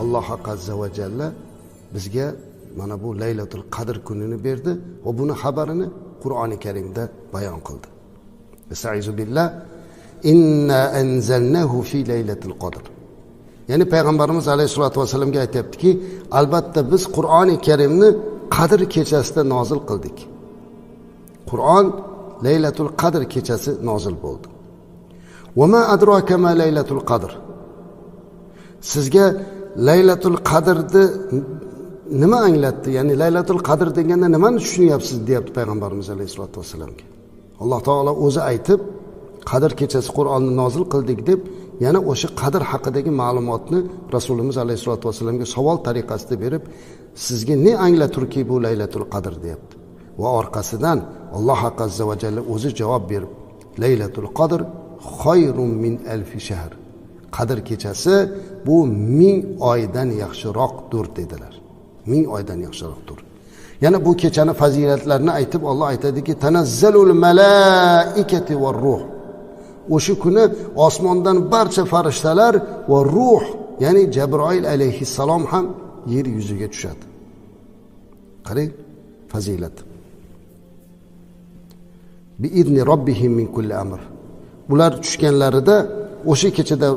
Alloh azza va jalla bizga mana bu Laylatul Qadr kunini berdi va buni xabarini Qur'oni Karimda bayon qildi. Estaizu billah. Inna anzalnahu fi Laylatul Qadr. Ya'ni payg'ambarimiz alayhisolatu vasallamga aytibdiki, albatta biz Qur'oni Karimni Qadr kechasida nozil qildik. Qur'on Laylatul Qadr kechasi nozil bo'ldi. Va ma adraka ma Laylatul Qadr. Sizga Laylatul Qadrni nima anglatdi? Ya'ni Laylatul Qadr deganda nimani tushunyapsiz deyapti payg'ambarimiz alayhisolatu vasallamga. Alloh taolo o'zi aytib, Qadr kechasi Qur'onni nozil qildik deb, yana o'sha Qadr haqidagi ma'lumotni Rasulimiz alayhisolatu vasallamga savol tariqasida berib, sizga ne anglaturki bu Laylatul Qadr deyapti. Va orqasidan Alloh azza va jalla o'zi javob berib, Laylatul Qadr xoyrun min alfi shahr. Qadr kechasi bu 1000 oydan yaxshiroqdir dedilar. 1000 oydan yaxshiroqdir. Yana bu kechani fazilatlarini aytib Alloh aytadiki, tanazzalul malaikati var ruh. O'sha kuni osmondan barcha farishtalar va ruh, ya'ni Jabroil alayhissalom ham yer yuziga tushadi. Qarang, fazilat. Bi idni robbihim min kulli amr. Bular tushganlarida o'sha kechada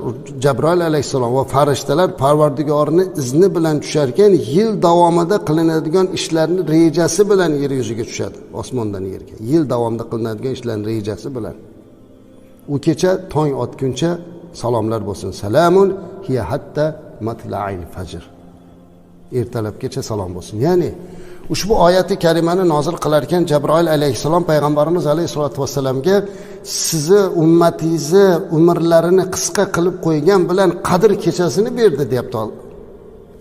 Jabroil alayhissalom va farishtalar Parvardigorning izni bilan tusharkan, yil davomida qilinadigan ishlarni rejasi bilan yer yuziga tushadi, osmondan yerga. Yil davomida qilinadigan ishlarning rejasi bilan. U kecha tong otguncha salomlar bo'lsin. Salamun hiya hatta matla'il fajr. Ertalabgacha salom bo'lsin. Ya'ni ushbu oyati karimani nozil qilar ekan Jabroil alayhissalom payg'ambarimiz alayhisolatu vasallamga sizni ummatingizni umrlarini qisqa qilib qo'ygan bilan Qadr kechasini berdi deyapti.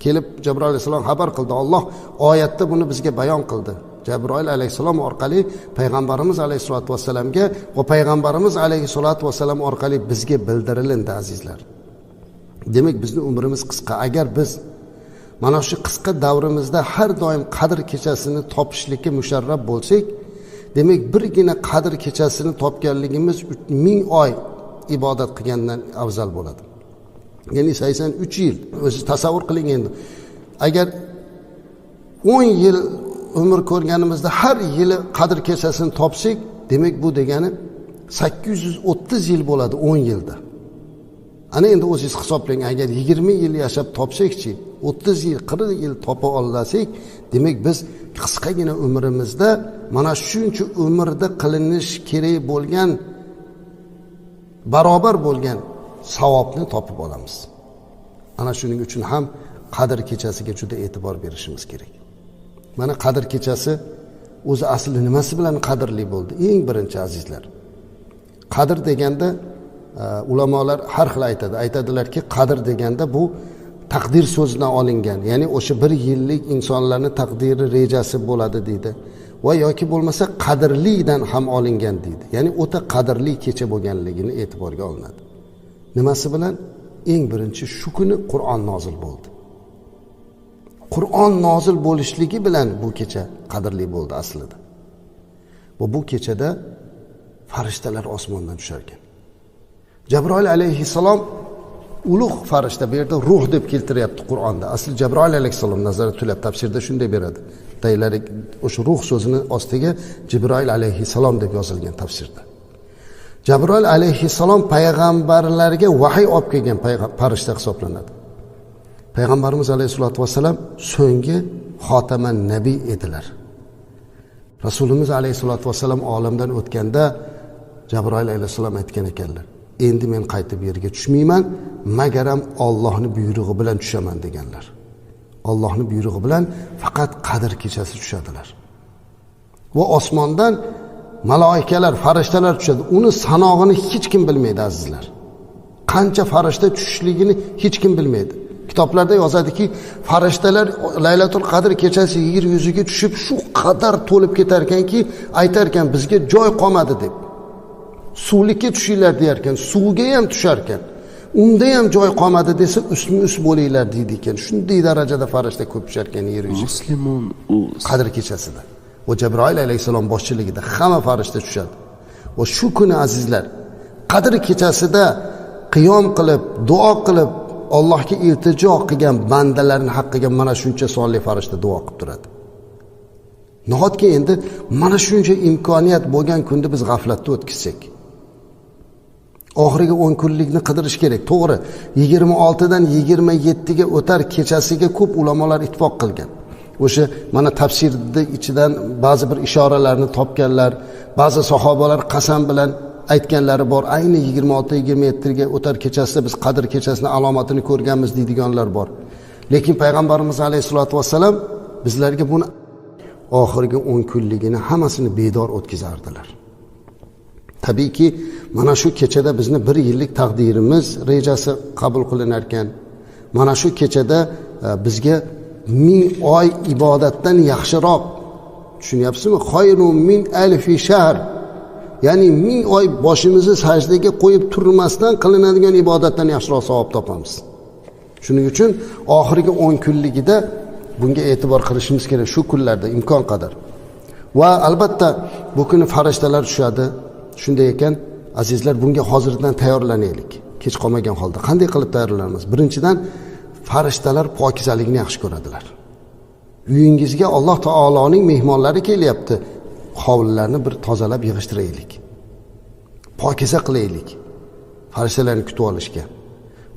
Kelib Jabroil alayhissalom xabar qildi. Alloh oyatda buni bizga bayon qildi. Jabroil alayhissalom orqali payg'ambarimiz alayhisolatu vasallamga va payg'ambarimiz alayhisolatu vasallam orqali bizga bildirildi azizlar. Demak, bizning umrimiz qisqa. Agar biz mana shu qisqa davrimizda har doim Qadr kechasini topishlikka musharraf bo'lsak, demak birgina Qadr kechasini topganligimiz 1000 oy ibodat qilgandan afzal bo'ladi. Ya'ni 83 yil. O'zi tasavvur qiling endi. Agar 10 yil umr ko'rganimizda har yili Qadr kechasini topsak, demak bu degani 830 yil bo'ladi 10 yilda. Ana endi o'zingiz hisoblang, agar 20 yil yashab topsak-chi, 30 yil, 40 yil topa olsak, demak biz qisqagina umrimizda mana shuncha umrda qilinish kerak bo'lgan barobar bo'lgan savobni topib olamiz. Ana shuning uchun ham Qadr kechasiga juda e'tibor berishimiz kerak. Mana Qadr kechasi o'zi asli nimasi bilan qadrli bo'ldi? Eng birinchi azizlar, Qadr deganda ulamolar har xil aytadi. Aytadilarki, Qadr deganda bu taqdir so'zidan olingan. Ya'ni o'sha 1 yillik insonlarning taqdiri rejasi bo'ladi deydi. Va yoki bo'lmasa qadrlidan ham olingan deydi. Ya'ni o'ta qadrli kecha bo'lganligini e'tiborga olinadi. Nimasi bilan? Eng birinchi shu kuni Qur'on nozil bo'ldi. Qur'on nozil bo'lishligi bilan bu kecha qadrli bo'ldi aslida. Va bu kechada farishtalar osmondan tushar ekan. Jabroil alayhissalom ulug' farishta, bu yerda ruh deb keltiryapti Qur'onda. Asli Jabroil alayhissalom nazoratchilar tafsirda shunday beradi. Taylari o'sha ruh so'zini ostiga Jibroil alayhissalom deb yozilgan tafsirda. Jabroil alayhissalom payg'ambarlarga vahiy olib kelgan farishta hisoblanadi. Payg'ambarimiz alayhisolatu vasallam so'nggi xotaman nabiy edilar. Rasulimiz alayhisolatu vasallam olamdan o'tganda Jabroil alayhissalom aytgan ekanlar: "Endi men qaytib yerga tushmayman, magaram Allohning buyrug'i bilan tushaman" deganlar. Allohning buyrug'i bilan faqat Qadr kechasi tushadilar. Va osmondan malaikalar, farishtalar tushadi. Uni sanog'ini hech kim bilmaydi azizlar. Qancha farishta tushishligini hech kim bilmaydi. Kitoblarda yozadiki, farishtalar Laylatul Qadr kechasi yer yuziga tushib shu qadar to'lib ketar ekanki, aytar ekan bizga joy qolmadi deb. Suvlikka tushinglar der ekan, suvga ham tushar ekan. Unda ham joy qolmadi desa, ustma-ust bo'linglar deydi ekan. Shunday darajada farishta ko'p tushar ekan yer yuziga. Muslimun Qadr kechasida. Va Jabroil alayhissalom boshchiligida hamma farishta tushadi. Va shu kuni azizlar, Qadr kechasida qiyom qilib, duo qilib Allohga iltijo qilgan bandalarning haqqiga mana shuncha sonli farishta duo qilib turadi. Nahotki endi mana shuncha imkoniyat bo'lgan kunda biz g'aflatda o'tkazsak. Oxirgi 10 kunlikni qidirish kerak. To'g'ri, 26 dan 27 ga o'tar kechasiga ko'p ulamolar ittifoq qilgan. O'sha mana tafsirning ichidan ba'zi bir ishoralarni topganlar, ba'zi sahobalar qasam bilan aytganlari bor. Ayni 26-27 ga o'tar kechasida biz Qadr kechasini alomatini ko'rganmiz deydiganlar bor. Lekin payg'ambarimiz alayhisolatu vassalam bizlarga buni oxirgi 10 kunligini hammasini bedor o'tkazardilar. Tabiiyki, mana shu kechada bizni 1 yillik taqdirimiz rejasi qabul qilinar ekan. Mana shu kechada bizga 1000 oy ibodatdan yaxshiroq, tushunyapsizmi? Xayrun min alfi shahr. Ya'ni 1000 oy boshimizni sajdaga qo'yib turmasdan qilinadigan ibodatdan yaxshiroq savob topamiz. Shuning uchun oxirgi 10 kunligida bunga e'tibor qilishimiz kerak, shu kunlarda imkon qadar. Va albatta bu kuni farishtalar tushadi. Shunday ekan, azizlar, bunga hozirdan tayyorlanaylik. Kech qolmagan holda qanday qilib tayyorlanamiz? Birinchidan, farishtalar pokizalikni yaxshi ko'radilar. Uyingizga Alloh taoloning mehmonlari kelyapti. Hovlilarni bir tozalab yig'ishtiraylik. Pokiza qilaylik. Farishtalarni kutib olishga.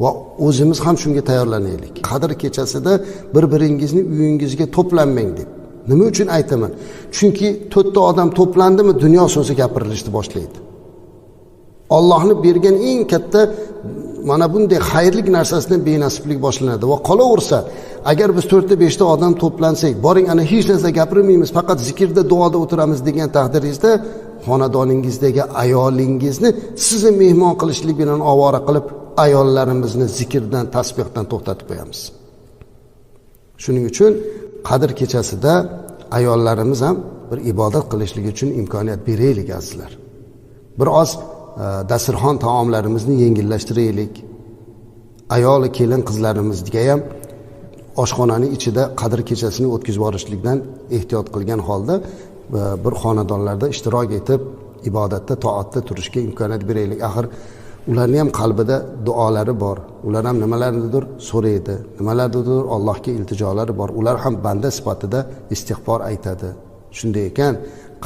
Va o'zimiz ham shunga tayyorlanaylik. Qadr kechasida bir-biringizni uyingizga to'planmang deb. Nima uchun aytaman? Chunki 4 ta odam to'plandimi, dunyo so'zi gapirilishni boshlaydi. Allohning bergan eng katta mana bunday xayrli narsasidan benasiblik boshlanadi va qolaversa, agar biz 4 ta 5 ta odam to'plansak, boring ana hech narsa gapirmaymiz, faqat zikrda, duoda o'tiramiz degan taqdiringizda xonadoningizdagi ayolingizni sizni mehmon qilishlik bilan ovora qilib, ayollarimizni zikrdan, tasbihdan to'xtatib qo'yamiz. Shuning uchun Qadr kechasida ayollarimiz ham bir ibodat qilishligi uchun imkoniyat beraylik azizlar. Biroz dasturxon taomlarimizni yengillashtiraylik. Ayol kelin qizlarimizga ham oshxonaning ichida Qadr kechasini o'tkazib borishlikdan ehtiyot qilgan holda bir xonadonlarda ishtirok etib, ibodatda, toatda turishga imkoniyat beraylik. Axir ularning ham qalbida duolari bor. Ular ham nimalarnidir so'raydi, nimalarnidir Allohga iltijolari bor. Ular ham banda sifatida istig'for aytadi. Shunday ekan,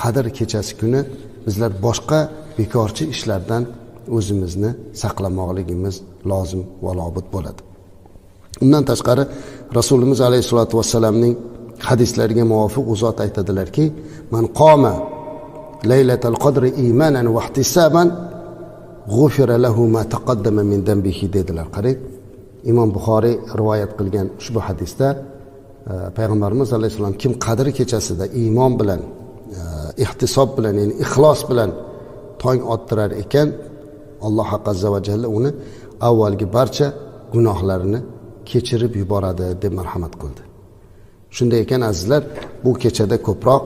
Qadr kechasi kuni bizlar boshqa bekorchi ishlardan o'zimizni saqlamoqligimiz lozim va lobud bo'ladi. Undan tashqari Rasulimiz alayhisolatu vassalamning hadislariga muvofiq u zot aytadilarki, "Man qoma laylatal qadri imanan va ihtisaban g'ufira lahu ma taqaddama min dambihi" dedilar. Qarang, Imom Buxoriy rivoyat qilgan ushbu hadisda payg'ambarimiz alayhisalom kim Qadr kechasida iymon bilan, ihtisob bilan, ya'ni ixlos bilan tong ottirar ekan, Alloh azza va jalla uni avvalgi barcha gunohlarini kechirib yuboradi deb marhamat qildi. Shunday ekan azizlar, bu kechada ko'proq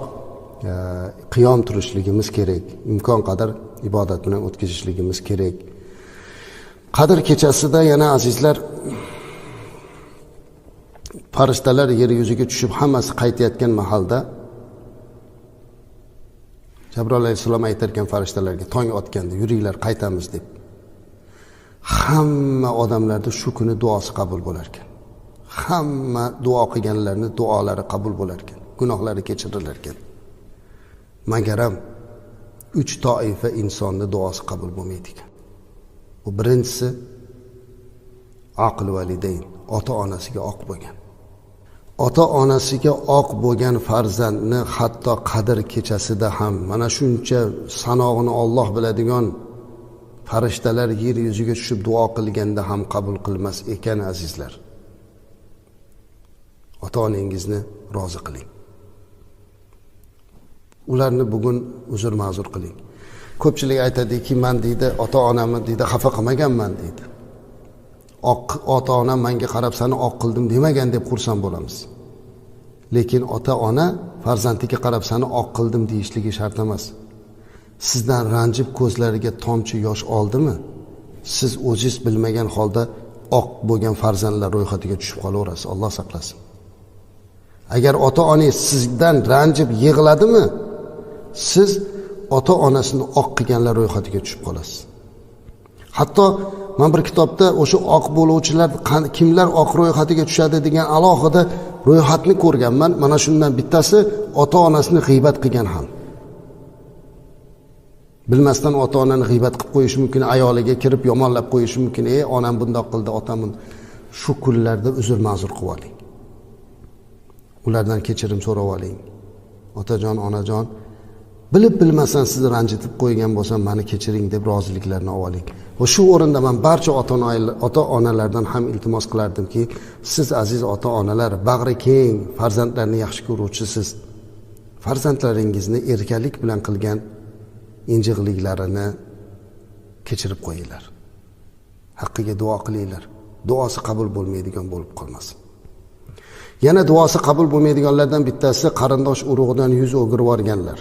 qiyom turishligimiz kerak. Imkon qadar ibodat bilan o'tkazishligimiz kerak. Qadr kechasida yana azizlar, farishtalar yer yuziga tushib hammasi qaytayotgan mahalda Jabroil alayhisalom aytarkan farishtalarga tong otganda, yuringlar qaytamiz deb. Hamma odamlarda shu kuni duosi qabul bo'lar ekan. Hamma duo qilganlarning duolari qabul bo'lar ekan. Gunohlari kechirilar ekan. Magaram 3 toifa insonning duosi qabul bo'lmaydi ekan. Bu birinchisi aql validayn, ota-onasiga oq bo'lgan. Ota-onasiga oq bo'lgan farzandni hatto Qadr kechasida ham mana shuncha sanog'ini Alloh biladigan farishtalar yer yuziga tushib duo qilganda ham qabul qilmas ekan azizlar. Ota-onangizni rozi qiling. Ularni bugun uzr ma'zur qiling. Ko'pchilik aytadiki, men deydi, ota-onamni deydi xafa qilmaganman deydi. Ota-onam menga qarab seni oq qildim demagan deb xursand bo'lamiz. Lekin ota-ona farzandiga qarab seni oq qildim deyishligi shart emas. Sizdan ranjib ko'zlariga tomchi yosh oldimi? Siz o'zingiz bilmagan holda oq bo'lgan farzandlar ro'yxatiga tushib qolaverasiz. Alloh saqlasin. Agar ota-onangiz sizdan ranjib yig'ladimi, siz ota-onasini oq qilganlar ro'yxatiga tushib qolasiz. Hatto men bir kitobda o'sha oq bo'luvchilar kimlar oq ro'yxatiga tushadi degan alohida ro'yxatni ko'rganman. Mana shundan bittasi ota-onasini g'iybat qilgan ham. Bilmasdan ota-onani g'iybat qilib qo'yishi mumkin, ayoliga kirib yomonlab qo'yishi mumkin. Onam bundoq qildi, otam shu kunlarda uzr ma'zur qilib oling. Ulardan kechirim so'rab oling. Otajon, onajon, bilib bilmasdan sizni ranjitib qo'ygan bo'lsam, meni kechiring deb roziliklarini oling. Va shu o'rinda men barcha ota-onalardan ham iltimos qilardimki, siz aziz ota-onalar, bag'ri keng, farzandlarni yaxshi ko'ruvchisiz. Farzandlaringizni erkalik bilan qilgan injiqliklarini kechirib qo'yinglar. Haqqiga duo qilinglar. Duosi qabul bo'lmaydigan bo'lib qolmasin. Yana duosi qabul bo'lmaydiganlardan bittasi qarindosh urug'idan yuz o'girib yuborganlar.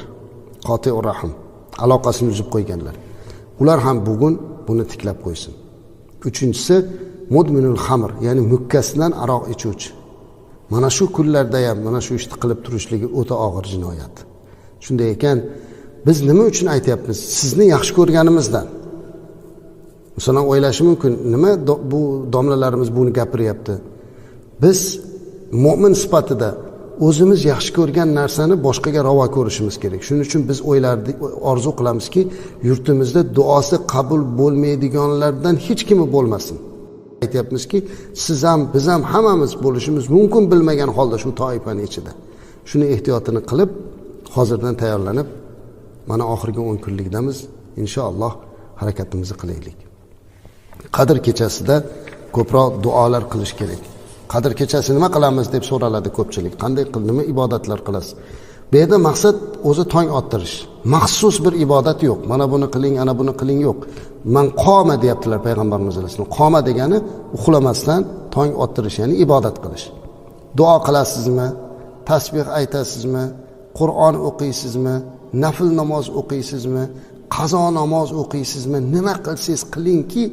Qoti'ur rahim, aloqasini uzib qo'yganlar. Ular ham bugun buni tiklab qo'ysin. Uchinchisi mudminul xamr, ya'ni mukkasidan aroq ichuvchi. Mana shu kunlarda ham mana shu ishni qilib turishligi o'ta og'ir jinoyat. Shunday ekan, biz nima uchun aytyapmiz? Sizni yaxshi ko'rganimizdan. Masalan, o'ylashi mumkin, nima bu domlalarimiz buni gapiryapti? Biz mo'min sifatida o'zimiz yaxshi ko'rgan narsani boshqaga ravo ko'rishimiz kerak. Shuning uchun biz o'ylardik, orzu qilamizki, yurtimizda duosi qabul bo'lmaydiganlardan hech kimi bo'lmasin. Aytyapmizki, siz ham, biz ham hammamiz bo'lishimiz mumkin bilmagan holda shu toifaning ichida. Shuni ehtiyotini qilib, hozirdan tayyorlanib, mana oxirgi 10 kunlikdamiz. Inshaalloh harakatimizni qilaylik. Qadr kechasida ko'proq duolar qilish kerak. Qadr kechasi nima qilamiz deb so'raladi ko'pchilik. Qanday nima ibodatlar qilasiz? Bu yerda maqsad o'zi tong ottirish. Maxsus bir ibodat yo'q. Mana buni qiling, ana buni qiling yo'q. Man qoma deyaptilar payg'ambarimiz alayhisalom. Qoma degani uxlamasdan tong ottirish, ya'ni ibodat qilish. Duo qilasizmi? Tasbih aytasizmi? Qur'on o'qiysizmi? Nafl namoz o'qiysizmi? Qazo namoz o'qiysizmi? Nima qilsangiz qilingki,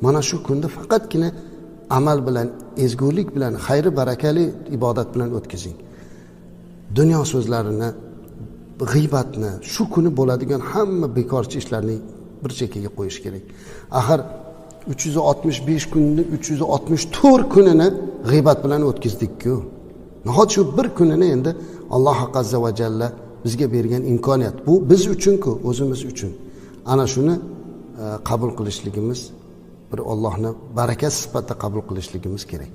mana shu kunda faqatgina amal bilan, ezgulik bilan, xayri barakali ibodat bilan o'tkazing. Dunyo so'zlarini, g'iybatni, shu kuni bo'ladigan hamma bekorchi ishlarni bir chekkaga qo'yish kerak. Axir 365 kunni 364 kunini g'iybat bilan o'tkazdik-ku. Nahot shu bir kunini endi Alloh azza va jalla bizga bergan imkoniyat. Bu biz uchun-ku, o'zimiz uchun. Ana shuni qabul qilishligimiz, bir Allohni barakasi sifatida qabul qilishligimiz kerak.